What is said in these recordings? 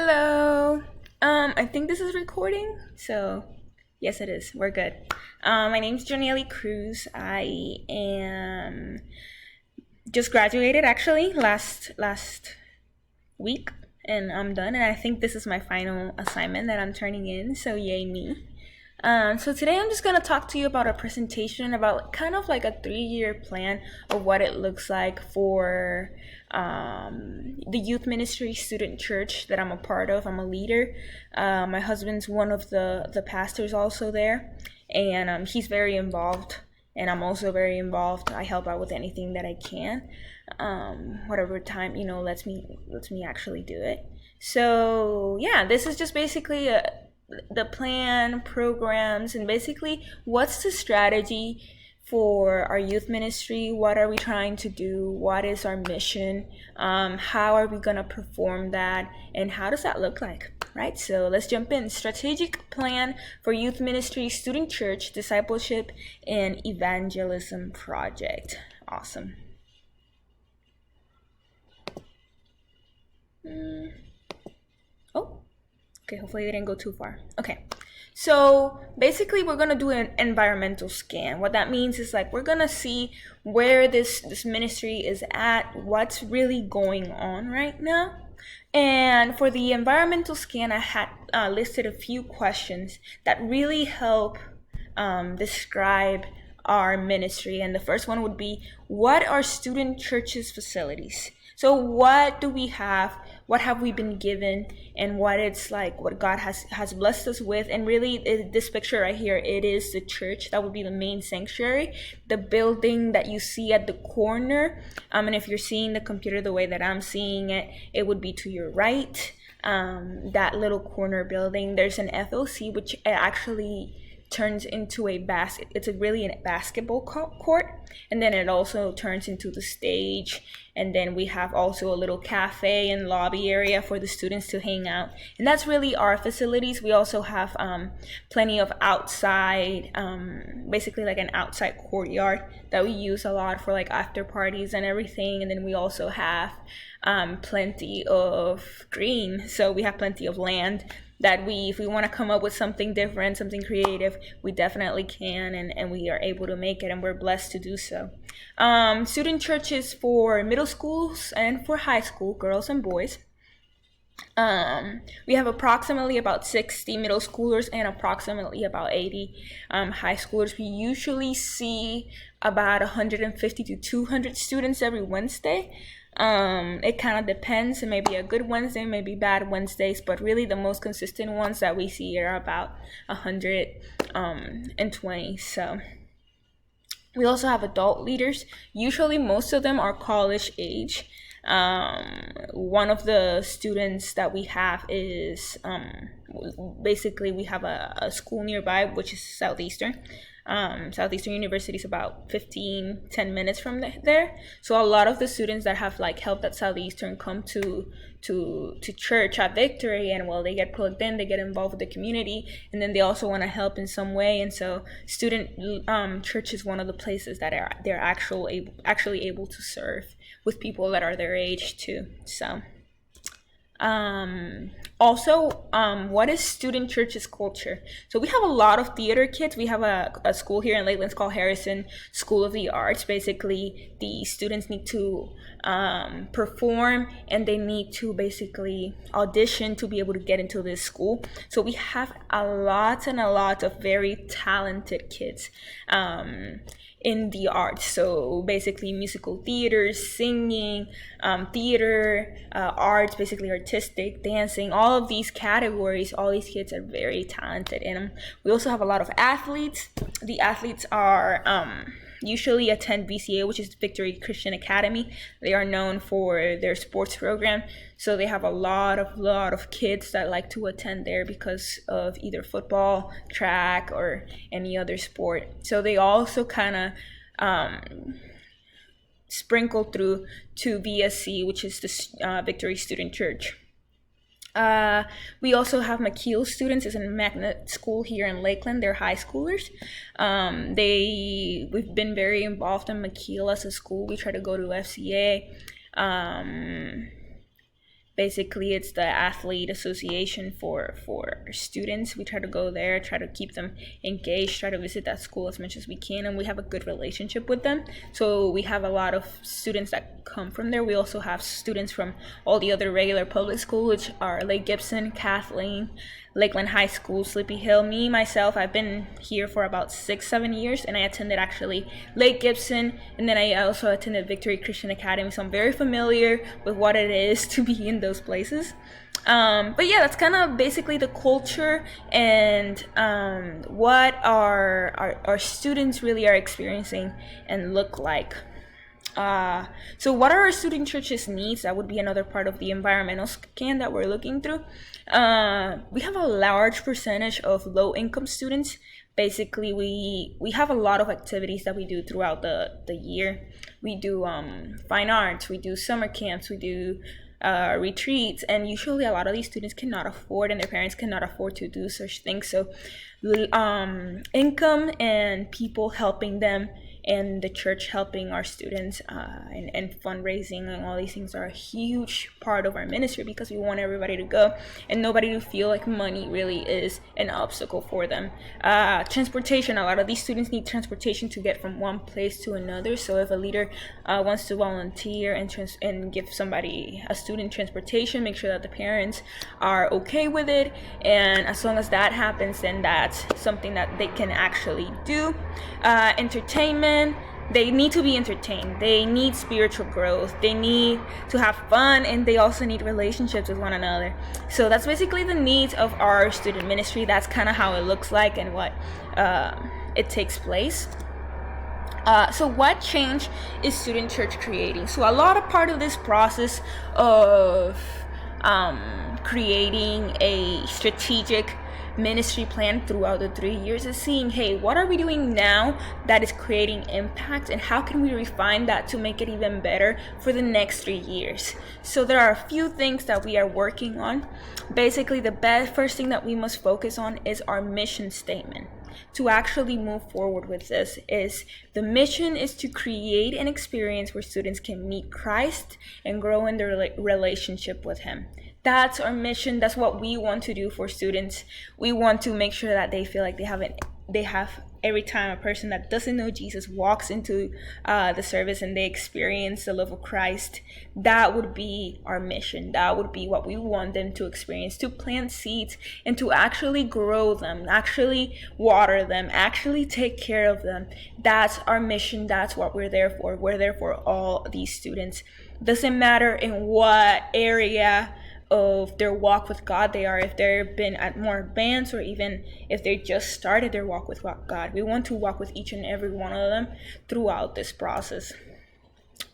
Hello. I think this is recording, so yes, it is. We're good. My name's Janelle Cruz. I am just graduated actually last week, and I'm done. And I think this is my final assignment that I'm turning in. So yay me. So today I'm just going to talk to you about a presentation about kind of like a 3-year plan of what it looks like for the youth ministry student church that I'm a part of. I'm a leader. My husband's one of the pastors also there, and he's very involved, and I'm also very involved. I help out with anything that I can, whatever time lets me actually do it. So yeah, this is just basically the plan, programs, and basically what's the strategy for our youth ministry. What are we trying to do? What is our mission? How are we going to perform that? And how does that look like? Right? So let's jump in. Strategic plan for youth ministry, student church, discipleship, and evangelism project. Awesome. Okay, hopefully they didn't go too far. Okay, so basically we're gonna do an environmental scan. What that means is like we're gonna see where this ministry is at, what's really going on right now. And for the environmental scan, I had listed a few questions that really help describe our ministry. And the first one would be, what are student churches facilities? So what do we have? What have we been given? And what it's like, what God has blessed us with. And really, this picture right here, it is the church. That would be the main sanctuary. The building that you see at the corner. And if you're seeing the computer the way that I'm seeing it, it would be to your right. That little corner building. There's an FOC, which actually turns into a basket. It's really a basketball court, and then it also turns into the stage. And then we have also a little cafe and lobby area for the students to hang out. And that's really our facilities. We also have plenty of outside, basically like an outside courtyard that we use a lot for like after parties and everything. And then we also have plenty of green. So we have plenty of land that if we want to come up with something different, something creative, we definitely can, and we are able to make it, and we're blessed to do so. Student churches for middle schools and for high school, girls and boys. We have approximately about 60 middle schoolers and approximately about 80 high schoolers. We usually see about 150 to 200 students every Wednesday. It kind of depends. It may be a good Wednesday, maybe bad Wednesdays, but really the most consistent ones that we see are about 120. So we also have adult leaders. Usually most of them are college age. One of the students that we have is basically we have a school nearby, which is Southeastern. Southeastern University is about 10 minutes from there. So a lot of the students that have like helped at Southeastern come to church at Victory, and well, they get plugged in, they get involved with the community, and then they also want to help in some way. And so student church is one of the places that they're actually able to serve with people that are their age too. So what is student church's culture? So we have a lot of theater kids. We have a school here in Lakeland called Harrison School of the Arts. Basically, the students need to perform, and they need to basically audition to be able to get into this school. So we have a lot of very talented kids in the arts. So basically musical theater, singing, theater, arts, basically artistic, dancing, all of these categories. All these kids are very talented in them. We also have a lot of athletes. The athletes are usually attend VCA, which is Victory Christian Academy. They are known for their sports program. So they have a lot of kids that like to attend there because of either football, track, or any other sport. So they also kind of sprinkle through to VSC, which is the Victory Student Church. We also have McKeel students. It's a magnet school here in Lakeland. They're high schoolers. We've been very involved in McKeel as a school. We try to go to FCA. Basically, it's the athlete association for students. We try to go there, try to keep them engaged, try to visit that school as much as we can, and we have a good relationship with them. So we have a lot of students that come from there. We also have students from all the other regular public schools, which are Lake Gibson, Kathleen, Lakeland High School, Sleepy Hill. Me, myself, I've been here for about 6-7 years, and I attended actually Lake Gibson, and then I also attended Victory Christian Academy, so I'm very familiar with what it is to be in those places. But yeah, that's kind of basically the culture and what our students really are experiencing and look like. So what are our student churches' needs? That would be another part of the environmental scan that we're looking through. We have a large percentage of low-income students. Basically, we have a lot of activities that we do throughout the year. We do fine arts, we do summer camps, we do retreats, and usually a lot of these students cannot afford, and their parents cannot afford to do such things. So income and people helping them, and the church helping our students and fundraising and all these things are a huge part of our ministry, because we want everybody to go and nobody to feel like money really is an obstacle for them. Transportation, a lot of these students need transportation to get from one place to another. So if a leader wants to volunteer and give a student transportation, make sure that the parents are okay with it, and as long as that happens, then that's something that they can actually do. Entertainment, they need to be entertained, they need spiritual growth, they need to have fun, and they also need relationships with one another. So that's basically the needs of our student ministry. That's kind of how it looks like and what it takes place. So what change is student church creating? So a lot of part of this process of creating a strategic ministry plan throughout the 3 years is seeing, hey, what are we doing now that is creating impact, and how can we refine that to make it even better for the next 3 years? So there are a few things that we are working on. Basically, the first thing that we must focus on is our mission statement. To actually move forward with this, is the mission is to create an experience where students can meet Christ and grow in their relationship with him. That's our mission. That's what we want to do for students. We want to make sure that they feel like they have every time a person that doesn't know Jesus walks into the service and they experience the love of Christ. That would be our mission. That would be what we want them to experience, to plant seeds and to actually grow them, actually water them, actually take care of them. That's our mission. That's what we're there for. We're there for all these students. Doesn't matter in what area of their walk with God they are, if they've been at more advanced, or even if they just started their walk with God. We want to walk with each and every one of them throughout this process.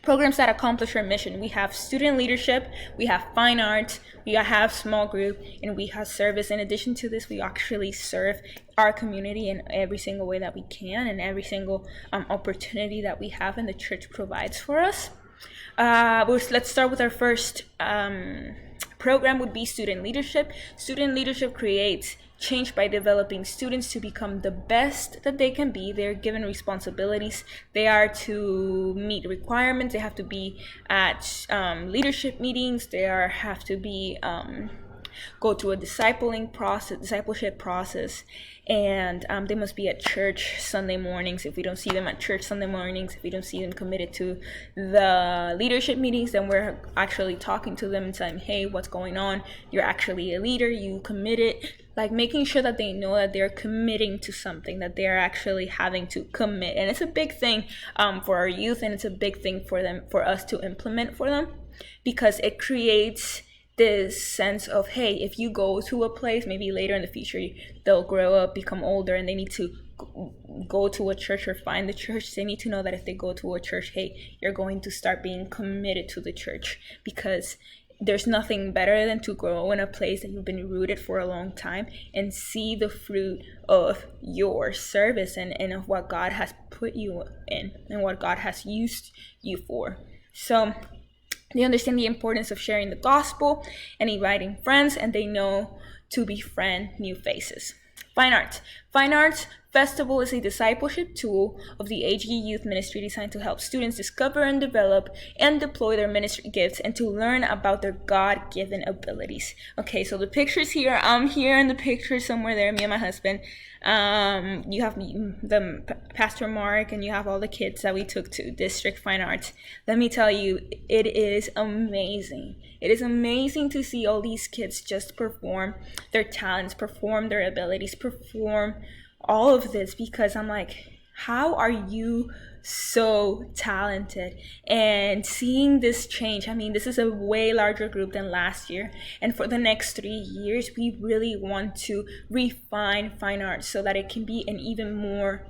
Programs that accomplish our mission. We have student leadership, we have fine arts, we have small group, and we have service. In addition to this, we actually serve our community in every single way that we can, and every single opportunity that we have and the church provides for us. Let's start with our first program would be student leadership. Student leadership creates change by developing students to become the best that they can be. They're given responsibilities. They are to meet requirements. They have to be at leadership meetings. They have to be go through a discipleship process, and they must be at church Sunday mornings. If we don't see them at church Sunday mornings, if we don't see them committed to the leadership meetings, then we're actually talking to them and saying, hey, what's going on? You're actually a leader, you committed. Like making sure that they know that they're committing to something, that they're actually having to commit. And it's a big thing for our youth, and it's a big thing for us to implement for them, because it creates this sense of, hey, if you go to a place, maybe later in the future they'll grow up, become older, and they need to go to a church or find the church. They need to know that if they go to a church, hey, you're going to start being committed to the church, because there's nothing better than to grow in a place that you've been rooted for a long time and see the fruit of your service and of what God has put you in and what God has used you for. So they understand the importance of sharing the gospel and inviting friends, and they know to befriend new faces. Fine arts. Fine Arts Festival is a discipleship tool of the AG Youth Ministry designed to help students discover and develop and deploy their ministry gifts and to learn about their God-given abilities. Okay, so the pictures here, I'm here in the picture somewhere there, me and my husband. You have the Pastor Mark, and you have all the kids that we took to District Fine Arts. Let me tell you, it is amazing. It is amazing to see all these kids just perform their talents, perform their abilities, perform all of this, because I'm like, how are you so talented? And seeing this change, I mean, this is a way larger group than last year, and for the next 3 years we really want to refine fine arts so that it can be an even more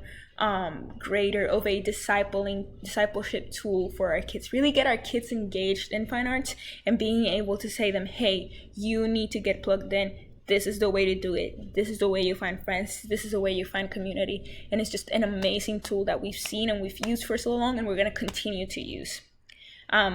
greater of a discipleship tool for our kids. Really get our kids engaged in fine arts and being able to say them, hey, you need to get plugged in. This is the way to do it. This is the way you find friends. This is the way you find community. And it's just an amazing tool that we've seen and we've used for so long, and we're going to continue to use.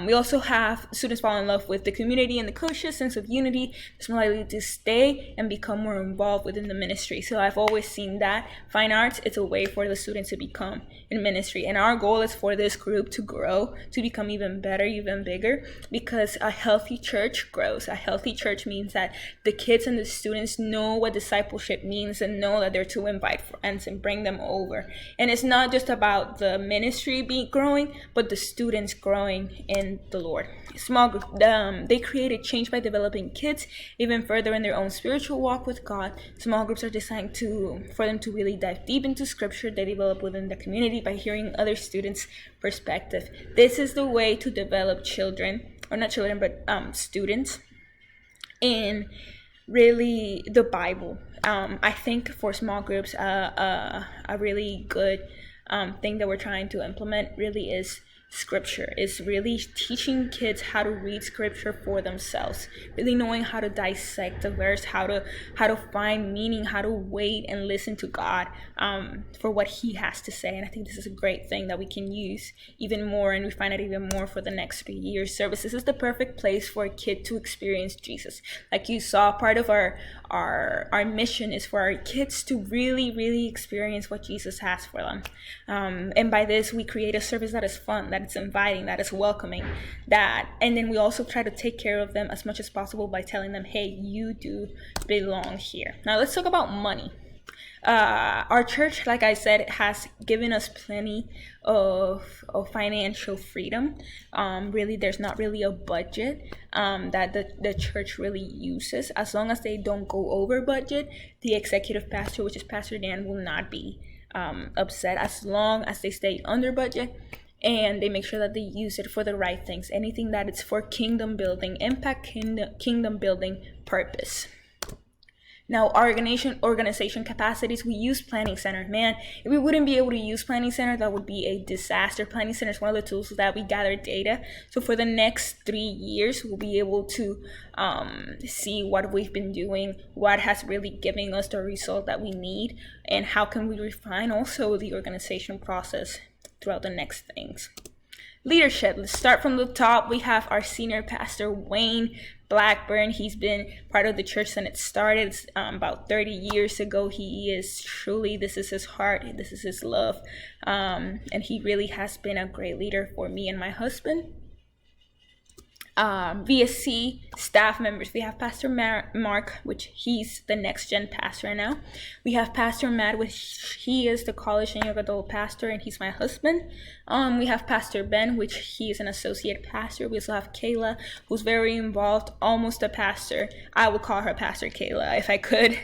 We also have students fall in love with the community and the culture, sense of unity. It's more likely to stay and become more involved within the ministry. So I've always seen that fine arts, it's a way for the students to become in ministry. And our goal is for this group to grow, to become even better, even bigger, because a healthy church grows. A healthy church means that the kids and the students know what discipleship means and know that they're to invite friends and bring them over. And it's not just about the ministry growing, but the students growing in the Lord. Small group, they created change by developing kids even further in their own spiritual walk with God. Small groups are designed for them to really dive deep into scripture. They develop within the community by hearing other students' perspective. This is the way to develop students in really the Bible. I think for small groups, a really good thing that we're trying to implement really is scripture. Is really teaching kids how to read scripture for themselves, really knowing how to dissect the verse, how to find meaning, how to wait and listen to God for what he has to say. And I think this is a great thing that we can use even more and refine it even more for the next 3 years. Services is the perfect place for a kid to experience Jesus. Like you saw, part of our mission is for our kids to really experience what Jesus has for them. And by this, we create a service that is fun, that it's inviting, that is welcoming, and then we also try to take care of them as much as possible by telling them, hey, you do belong here. Now let's talk about money. Our church, like I said, has given us plenty of financial freedom. Really, there's not really a budget that the church really uses. As long as they don't go over budget, the executive pastor, which is Pastor Dan, will not be upset as long as they stay under budget. And they make sure that they use it for the right things. Anything that it's for kingdom building, impact kingdom building purpose. Now, organization capacities, we use Planning Center. Man, if we wouldn't be able to use Planning Center, that would be a disaster. Planning Center is one of the tools that we gather data. So for the next 3 years, we'll be able to see what we've been doing, what has really given us the result that we need, and how can we refine also the organization process throughout the next things. Leadership. Let's start from the top. We have our senior pastor, Wayne Blackburn. He's been part of the church since it started about 30 years ago. He is truly, this is his heart, this is his love, and he really has been a great leader for me and my husband. VSC staff members, we have Pastor Mark, which he's the next gen pastor now. We have Pastor Matt, which he is the college and young adult pastor, and he's my husband. We have Pastor Ben, which he is an associate pastor. We also have Kayla, who's very involved, almost a pastor. I would call her Pastor Kayla if I could.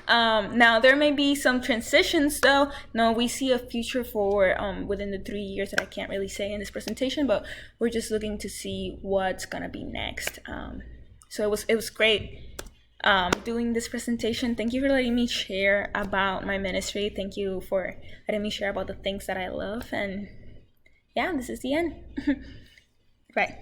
Now there may be some transitions though. No, we see a future for within the 3 years that I can't really say in this presentation, but we're just looking to see what's gonna be next. So it was great doing this presentation. Thank you for letting me share about my ministry. Thank you for letting me share about the things that I love. And yeah, this is the end. Right.